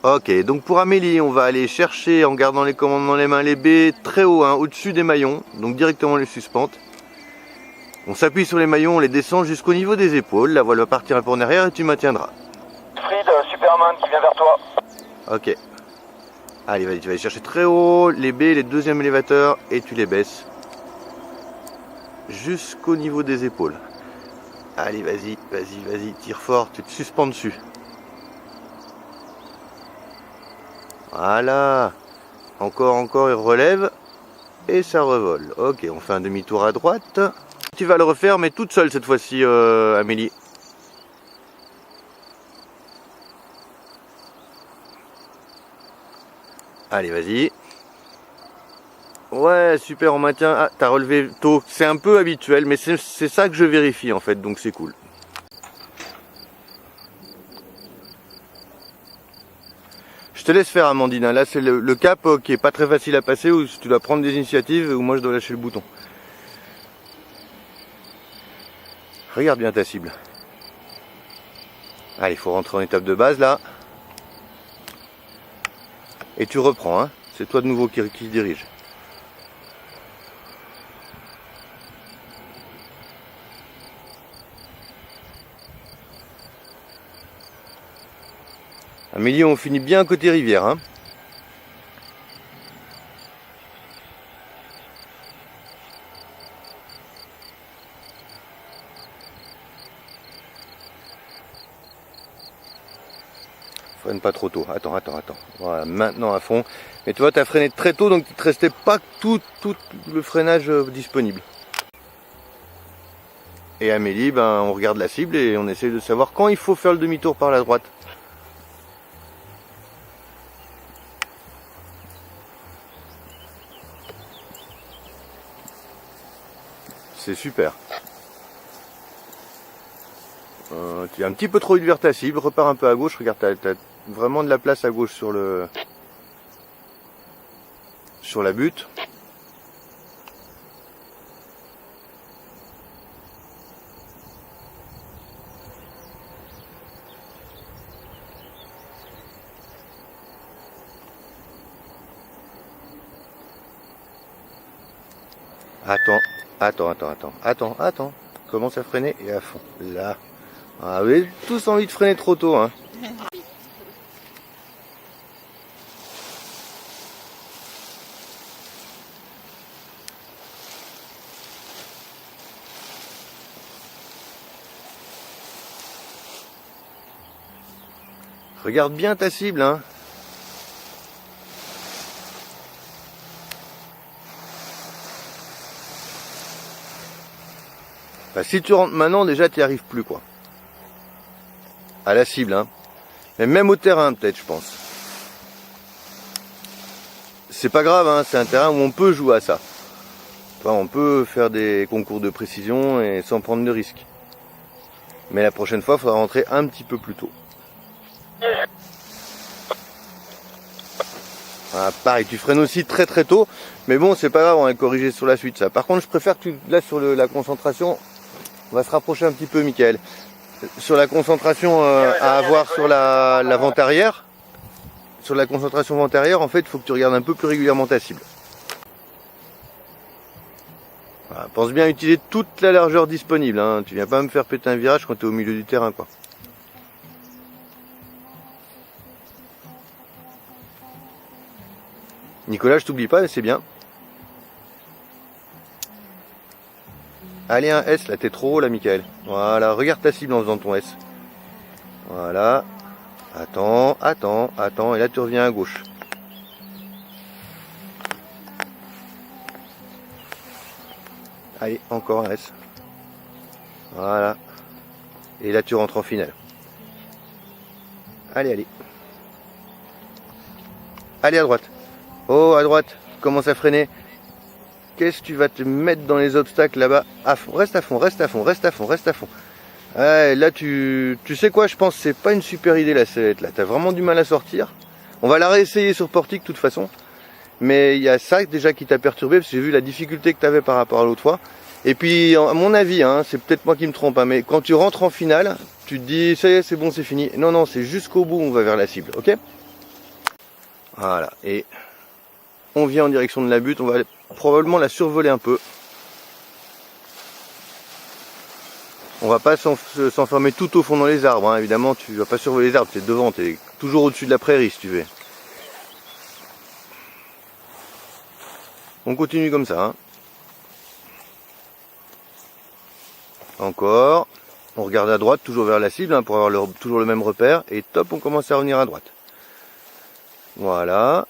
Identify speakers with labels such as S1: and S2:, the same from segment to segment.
S1: Ok, donc pour Amélie, on va aller chercher en gardant les commandes dans les mains les baies très haut, hein, au-dessus des maillons, donc directement les suspentes. On s'appuie sur les maillons, on les descend jusqu'au niveau des épaules, la voile va partir un peu en arrière et tu maintiendras.
S2: Fried, Superman qui vient vers toi.
S1: Ok. Allez, vas-y, tu vas aller chercher très haut les baies, les deuxièmes élévateurs et tu les baisses. Jusqu'au niveau des épaules. Allez, vas-y, vas-y, vas-y, tire fort, tu te suspends dessus. Voilà. Encore, encore, il relève. Et ça revole. Ok, on fait un demi-tour à droite. Tu vas le refaire, mais toute seule cette fois-ci, Amélie. Allez, vas-y. Ouais, super, on maintient. Ah, t'as relevé tôt. C'est un peu habituel, mais c'est ça que je vérifie en fait, donc c'est cool. Je te laisse faire, Amandine. Là, c'est le cap qui est pas très facile à passer, où tu dois prendre des initiatives, ou moi je dois lâcher le bouton. Regarde bien ta cible. Allez, il faut rentrer en étape de base là. Et tu reprends, hein. C'est toi de nouveau qui se dirige. Amélie, on finit bien côté rivière, hein. Freine pas trop tôt. Attends. Voilà, maintenant à fond. Mais tu vois, tu as freiné très tôt, donc il ne te restait pas tout le freinage disponible. Et Amélie, ben, on regarde la cible et on essaie de savoir quand il faut faire le demi-tour par la droite. C'est super. Tu as un petit peu trop eu vers ta cible, repars un peu à gauche, regarde, tu as vraiment de la place à gauche sur la butte. Attends. Commence à freiner et à fond. Là. Ah, vous avez tous envie de freiner trop tôt, hein. Regarde bien ta cible, hein. Enfin, si tu rentres maintenant, déjà, tu n'y arrives plus, quoi. À la cible, hein. Mais même au terrain, peut-être, je pense. C'est pas grave, hein. C'est un terrain où on peut jouer à ça. Enfin, on peut faire des concours de précision et sans prendre de risques. Mais la prochaine fois, il faudra rentrer un petit peu plus tôt. Ah, pareil, tu freines aussi très tôt. Mais bon, c'est pas grave, on va corriger sur la suite, ça. Par contre, je préfère que tu laisses sur la concentration. On va se rapprocher un petit peu, Michael. Sur la concentration à avoir sur la vente arrière. Sur la concentration vente arrière, en fait, il faut que tu regardes un peu plus régulièrement ta cible. Voilà, pense bien à utiliser toute la largeur disponible, hein. Tu viens pas me faire péter un virage quand tu es au milieu du terrain, quoi. Nicolas, je t'oublie pas, c'est bien. Allez, un S, là, t'es trop haut, là, Michael. Voilà, regarde ta cible en faisant ton S. Voilà. Attends, et là, tu reviens à gauche. Allez, encore un S. Voilà. Et là, tu rentres en finale. Allez. Allez, à droite. Oh, à droite, commence à freiner. qu'est-ce que tu vas te mettre dans les obstacles là-bas? À fond, reste à fond, reste à fond, reste à fond, reste à fond. Ouais, là tu sais quoi, je pense que c'est pas une super idée la sellette là, t'as vraiment du mal à sortir. On va la réessayer sur portique de toute façon. Mais il y a ça déjà qui t'a perturbé, parce que j'ai vu la difficulté que tu avais par rapport à l'autre fois. Et puis à mon avis, hein, c'est peut-être moi qui me trompe, hein, mais quand tu rentres en finale, tu te dis ça y est, c'est bon, c'est fini. Non, non, c'est jusqu'au bout, on va vers la cible, ok? Voilà, et on vient en direction de la butte, on va probablement la survoler un peu. On va pas s'enfermer tout au fond dans les arbres, hein. Évidemment, tu vas pas survoler les arbres, tu es devant, tu es toujours au-dessus de la prairie si tu veux. On continue comme ça, hein. Encore, on regarde à droite, toujours vers la cible, hein, pour avoir toujours le même repère, et top, on commence à revenir à droite. Voilà,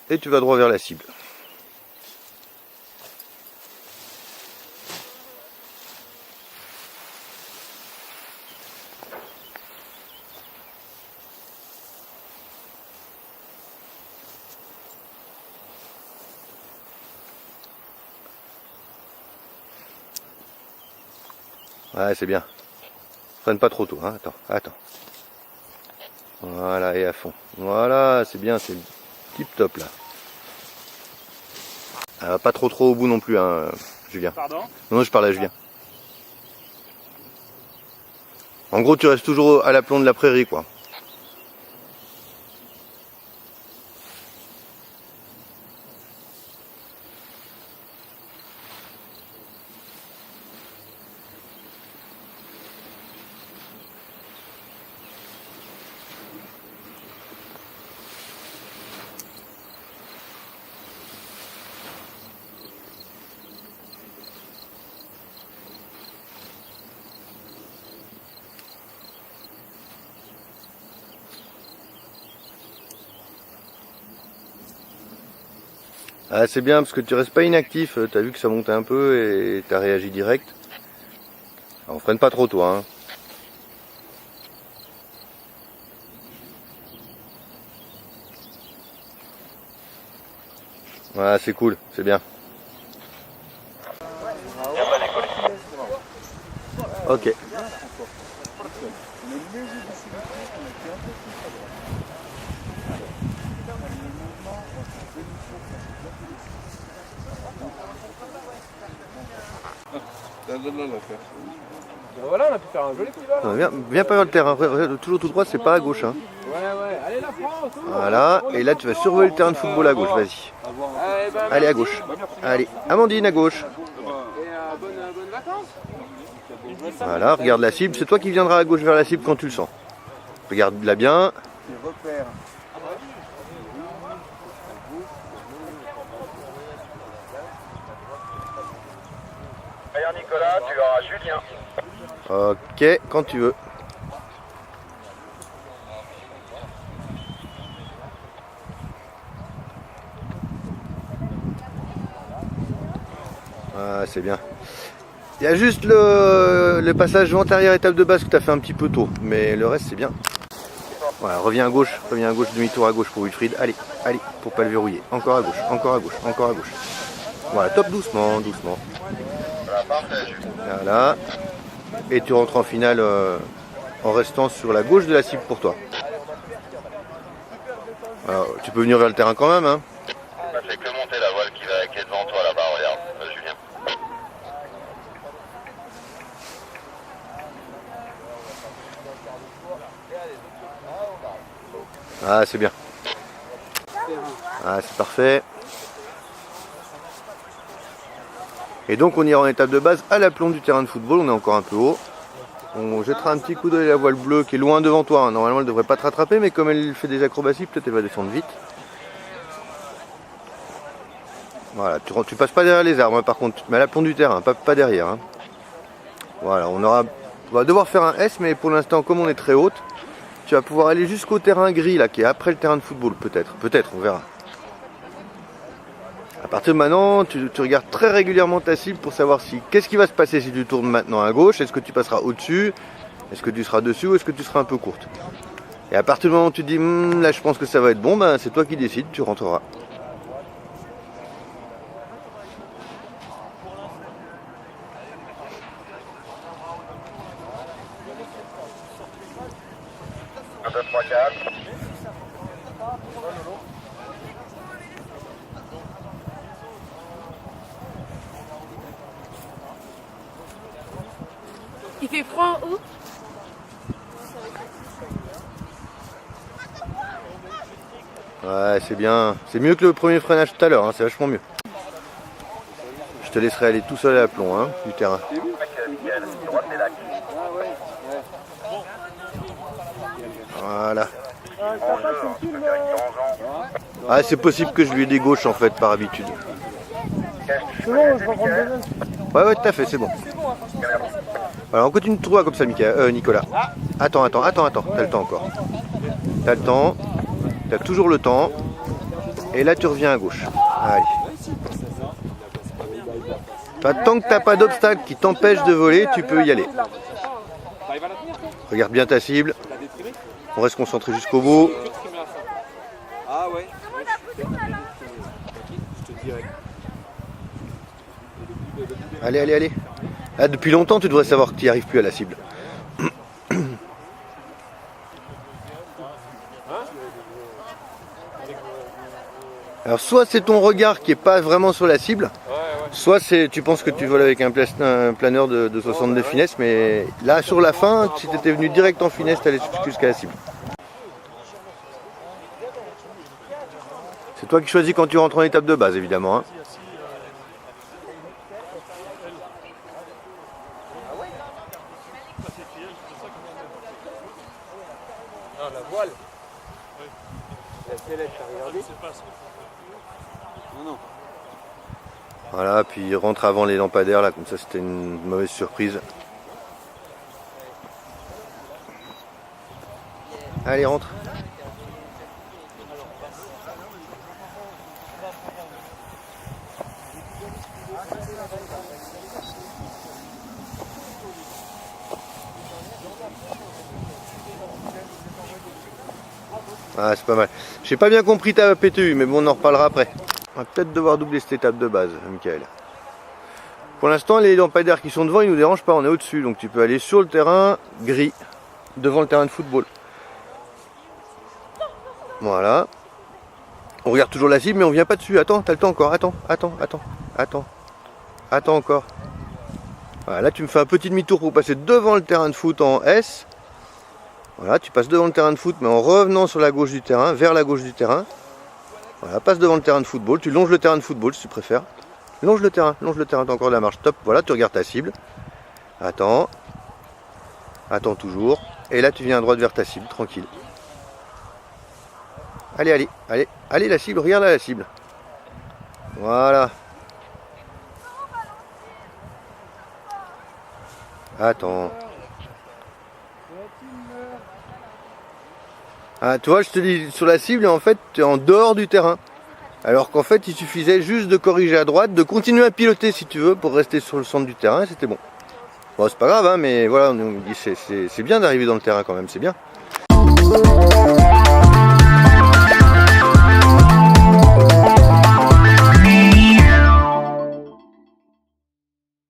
S1: et tu vas droit vers la cible. Ouais, c'est bien. Freine pas trop tôt, hein. Attends. Voilà, et à fond. Voilà, c'est bien, c'est tip top là. Elle va pas trop au bout non plus, hein, Julien.
S3: Pardon?
S1: Non, je parle à Julien. En gros, tu restes toujours à l'aplomb de la prairie, quoi. Ah, c'est bien parce que tu restes pas inactif, t'as vu que ça montait un peu et t'as réagi direct. Alors, on freine pas trop toi, hein. Voilà, c'est cool, c'est bien. Ok.
S3: Voilà, on a pu faire un joli coup de balle.
S1: Non, viens pas vers le terrain, toujours tout droit, c'est pas à gauche, hein.
S3: Ouais, allez la France.
S1: Voilà, et là tu vas survoler le terrain de football à gauche, vas-y. Allez à gauche. Allez, Amandine à gauche.
S3: Et bonnes vacances.
S1: Voilà, regarde la cible, c'est toi qui viendras à gauche vers la cible quand tu le sens. Regarde-la bien.
S2: Derrière Nicolas, tu auras Julien.
S1: Ok, quand tu veux. Ah, c'est bien. Il y a juste le passage antérieur étape de base que tu as fait un petit peu tôt, mais le reste c'est bien. Voilà, reviens à gauche, demi-tour à gauche pour Wilfried. Allez, pour pas le verrouiller. Encore à gauche, encore à gauche, encore à gauche. Voilà, top, doucement. Voilà. Et tu rentres en finale en restant sur la gauche de la cible pour toi. Alors, tu peux venir vers le terrain quand même, hein.
S2: Ça fait que monter la voile qui est devant toi là-bas, regarde, Julien.
S1: Ah, c'est bien. Ah, c'est parfait. Et donc on ira en étape de base à l'aplomb du terrain de football, on est encore un peu haut. On jettera un petit coup d'œil à la voile bleue qui est loin devant toi, hein. Normalement elle ne devrait pas te rattraper, mais comme elle fait des acrobaties, peut-être elle va descendre vite. Voilà, tu passes pas derrière les arbres, hein, par contre, tu te mets à l'aplomb du terrain, pas derrière, hein. Voilà, on va devoir faire un S, mais pour l'instant, comme on est très haute, tu vas pouvoir aller jusqu'au terrain gris là, qui est après le terrain de football, peut-être, on verra. À partir de maintenant, tu regardes très régulièrement ta cible pour savoir qu'est-ce qui va se passer si tu tournes maintenant à gauche. Est-ce que tu passeras au-dessus? Est-ce que tu seras dessus ou est-ce que tu seras un peu courte? Et à partir du moment où tu te dis là je pense que ça va être bon, ben, c'est toi qui décides, tu rentreras.
S2: 2, 3, 4.
S4: Il fait froid en haut?
S1: Ouais, c'est bien. C'est mieux que le premier freinage tout à l'heure, hein, c'est vachement mieux. Je te laisserai aller tout seul à plomb, hein, du terrain. Voilà. Ah, c'est possible que je lui ai des gauches en fait par habitude. Ouais, tout à fait, c'est bon. Alors on continue de trouver comme ça, Nicolas. Attends, t'as le temps encore. T'as le temps, t'as toujours le temps. Et là tu reviens à gauche. Allez. Tant que t'as pas d'obstacle qui t'empêche de voler, tu peux y aller. Regarde bien ta cible. On reste concentré jusqu'au bout.
S3: Ah ouais. Je te dirai.
S1: Allez. Ah, depuis longtemps, tu devrais savoir que tu n'y arrives plus à la cible. Alors, soit c'est ton regard qui est pas vraiment sur la cible, soit tu penses que tu voles avec un planeur de 62 finesses, mais là, sur la fin, si tu étais venu direct en finesse, tu allais jusqu'à la cible. C'est toi qui choisis quand tu rentres en étape de base, évidemment. Hein.
S3: Ah, la voile. La sellette, t'as regardé? Non.
S1: Voilà, puis rentre avant les lampadaires, là, comme ça c'était une mauvaise surprise. Allez, rentre. Ah, c'est pas mal. J'ai pas bien compris ta PTU, mais bon, on en reparlera après. On va peut-être devoir doubler cette étape de base, Michael. Pour l'instant, les lampadaires qui sont devant, ils nous dérangent pas, on est au-dessus. Donc tu peux aller sur le terrain gris, devant le terrain de football. Voilà. On regarde toujours la cible, mais on vient pas dessus. Attends, t'as le temps encore. Attends encore. Voilà, là tu me fais un petit demi-tour pour passer devant le terrain de foot en S. Voilà, tu passes devant le terrain de foot, mais en revenant sur la gauche du terrain, vers la gauche du terrain. Voilà, passe devant le terrain de football, tu longes le terrain de football si tu préfères. Longe le terrain, t'as encore de la marche. Top, voilà, tu regardes ta cible. Attends toujours. Et là, tu viens à droite vers ta cible, tranquille. Allez, la cible, regarde là la cible. Voilà. Attends. Ah, tu vois, je te dis sur la cible, en fait, tu es en dehors du terrain. Alors qu'en fait, il suffisait juste de corriger à droite, de continuer à piloter si tu veux, pour rester sur le centre du terrain, et c'était bon. Bon, c'est pas grave, hein, mais voilà, c'est bien d'arriver dans le terrain quand même, c'est bien.